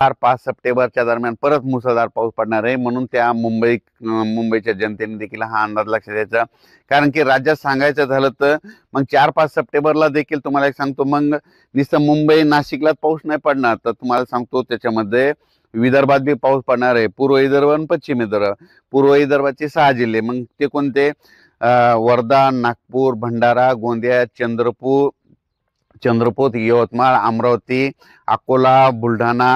4-5 सप्टेंबरच्या दरम्यान परत मुसळधार पाऊस पडणार आहे, म्हणून त्या मुंबईच्या जनतेने देखील हा अंदाज लक्षात द्यायचा. कारण की राज्यात सांगायचं झालं तर मग 4-5 सप्टेंबरला देखील तुम्हाला एक सांगतो, मग नुसतं मुंबई नाशिकलाच पाऊस नाही पडणार, तर तुम्हाला सांगतो त्याच्यामध्ये विदर्भात बी पाऊस पडणार आहे. पूर्व विदर्भ आणि पश्चिम विदर्भ. पूर्व विदर्भाचे 6 जिल्हे, मग ते कोणते? वर्धा, नागपूर, भंडारा, गोंदिया, चंद्रपूर, यवतमाळ, अमरावती, अकोला, बुलढाणा,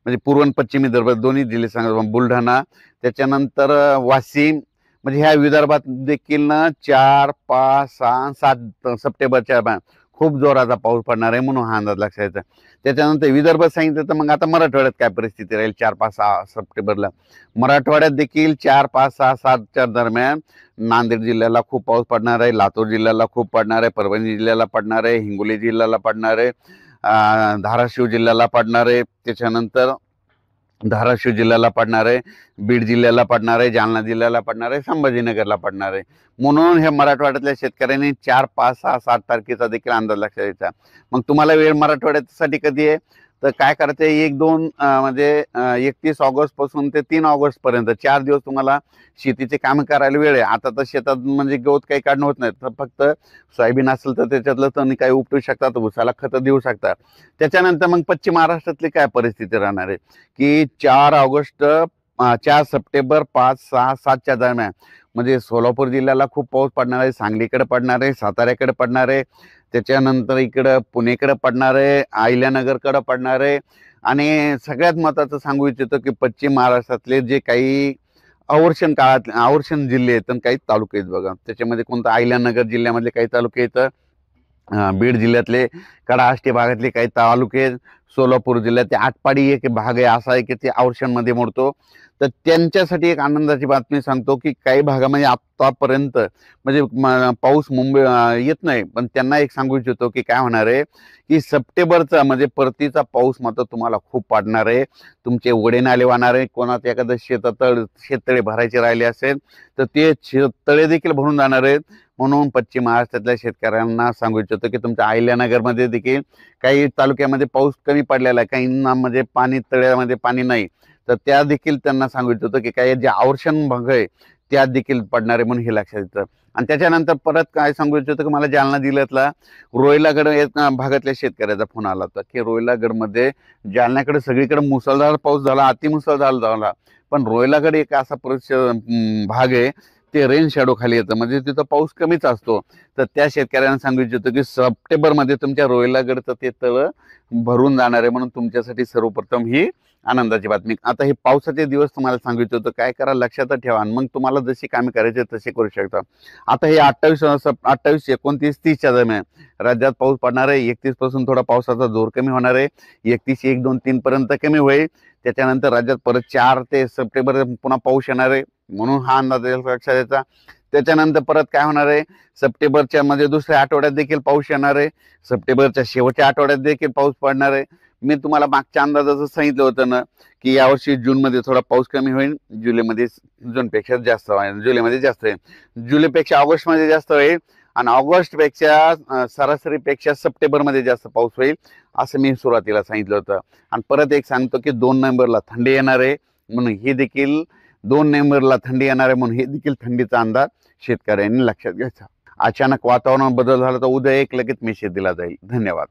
म्हणजे पूर्व आणि पश्चिम विदर्भ दोन्ही जिल्हे सांगा. बुलढाणा, त्याच्यानंतर वाशिम, म्हणजे ह्या विदर्भात देखील ना 4, 5, 6, 7 सप्टेंबरच्या खूप जोराचा पाऊस पडणार आहे, म्हणून हा अंदाज लक्षात द्यायचा. त्याच्यानंतर विदर्भात सांगितलं तर मग आता मराठवाड्यात काय परिस्थिती राहील 4, 5, 6 सप्टेंबरला. मराठवाड्यात देखील 4, 5, 6, 7च्या दरम्यान नांदेड जिल्ह्याला खूप पाऊस पडणार आहे, लातूर जिल्ह्याला खूप पडणार आहे, परभणी जिल्ह्याला पडणार आहे, हिंगोली जिल्ह्याला पडणार आहे, धाराशिव जिल्ह्याला पडणार आहे, त्याच्यानंतर धाराशिव जिल्ह्याला पडणार आहे, बीड जिल्ह्याला पडणार आहे, जालना जिल्ह्याला पडणार आहे, संभाजीनगरला पडणार आहे. म्हणून हे मराठवाड्यातल्या शेतकऱ्यांनी 4, 5, 6, 7 तारखेचा देखील अंदाज लक्षात द्यायचा. मग तुम्हाला वेळ मराठवाड्यासाठी कधी आहे तर काय करायचं, 1-2 म्हणजे 31 ऑगस्ट पासून ते 3 ऑगस्ट पर्यंत 4 दिवस तुम्हाला शेतीचे काम करायला वेळ आहे. आता तर शेतात म्हणजे गवत काही काढणं होत नाही, तर फक्त सोयाबीन असेल तर त्याच्यातलं तण काही उपटू शकतात, उसाला खतं देऊ शकतात. त्याच्यानंतर मग पश्चिम महाराष्ट्रातली काय परिस्थिती राहणार आहे की 4 ऑगस्ट 4 सप्टेंबर 5, 6, 7च्या दरम्यान म्हणजे सोलापूर जिल्ह्याला खूप पाऊस पडणार आहे, सांगलीकडे पडणार आहे, साताऱ्याकडे पडणार आहे, त्याच्यानंतर इकडं पुणेकडे पडणार आहे, अहिल्यानगरकडे पडणार आहे. आणि सगळ्यात महत्त्वाचं सांगू इच्छितो की पश्चिम महाराष्ट्रातले जे काही आवर्षण जिल्हे आहेत आणि काही तालुके आहेत बघा, त्याच्यामध्ये कोणतं अहिल्यानगर जिल्ह्यामधले काही तालुके आहेत, बीड जिल्ह्यातले कडाष्टी भागातले काही तालुके, सोलापूर जिल्ह्यात आटपाडी एक भाग आहे असा आहे की ते आवर्षणमध्ये मोडतो. तर त्यांच्यासाठी एक आनंदाची बातमी सांगतो की काही भागामध्ये आतापर्यंत म्हणजे पाऊस मुंबई येत नाही, पण त्यांना एक सांगू इच्छितो की काय होणार आहे की सप्टेंबरचा म्हणजे परतीचा पाऊस मात्र तुम्हाला खूप पडणार आहे. तुमचे वडे नाले वाहणार आहे. कोणाचं एखादं शेततळे भरायचे राहिले असेल तर ते शेततळे देखील भरून जाणार आहेत. म्हणून पश्चिम महाराष्ट्रातल्या शेतकऱ्यांना सांगू इच्छितो की तुमच्या अहिल्यानगरमध्ये देखील काही तालुक्यामध्ये पाऊस कमी पडलेला आहे, काहींना म्हणजे तळ्यामध्ये पाणी नाही, तर त्या देखील त्यांना सांगू इच्छितो की काही जे आवर्षण भाग आहे त्यात देखील पडणारे, म्हणून हे लक्षात येतं. आणि त्याच्यानंतर परत काय सांगू इच्छितो की मला जालना जिल्ह्यातला रोहिलागड भागातल्या शेतकऱ्याचा फोन आला होता की रोहिलागडमध्ये जालन्याकडे सगळीकडे मुसळधार पाऊस झाला, अतिमुसळधार झाला, पण रोहिलागड एक असा भाग आहे ते रेन शॅडो खाली येतं, म्हणजे तिथं पाऊस कमीच असतो. तर त्या शेतकऱ्यांना सांगू इच्छितो की सप्टेंबरमध्ये तुमच्या रोहिलागडचं ते तळ भरून जाणार आहे, म्हणून तुमच्यासाठी सर्वप्रथम ही आनंदाची बातमी. आता हे पावसाचे दिवस तुम्हाला सांगू इच्छितो, काय करा लक्षात ठेवा, मग तुम्हाला जशी कामे करायचे तसे करू शकता. आता हे 28, 29, 30च्या दरम्यान राज्यात पाऊस पडणार आहे. 31 पासून थोडा पावसाचा जोर कमी होणार आहे. 31, 1, 2, 3 पर्यंत कमी होईल. त्याच्यानंतर राज्यात परत 4 ते सप्टेंबर पुन्हा पाऊस येणार आहे, म्हणून हा अंदाज लक्षात द्यायचा. त्याच्यानंतर परत काय होणार आहे, सप्टेंबरच्या मध्ये दुसऱ्या आठवड्यात देखील पाऊस येणार आहे. सप्टेंबरच्या शेवटच्या आठवड्यात देखील पाऊस पडणार आहे. मी तुम्हाला मागच्या अंदाजाचं सांगितलं होतं ना की यावर्षी जूनमध्ये थोडा पाऊस कमी होईल, जुलैमध्ये जूनपेक्षा जास्त होईल, जुलैमध्ये जास्त होईल, जुलैपेक्षा ऑगस्टमध्ये जास्त होईल, आणि ऑगस्टपेक्षा सरासरीपेक्षा सप्टेंबरमध्ये जास्त पाऊस होईल असं मी सुरुवातीला सांगितलं होतं. आणि परत एक सांगतो की 2 नोव्हेंबरला थंडी येणार आहे, म्हणून हे देखील 2 नोव्हेंबरला थंडी येणार आहे, म्हणून हे देखील थंडीचा अंदाज शेतकऱ्यांनी लक्षात घ्यायचा. अचानक वातावरण बदल झाला तर उद्या एक लगेच मेसेज दिला जाईल. धन्यवाद.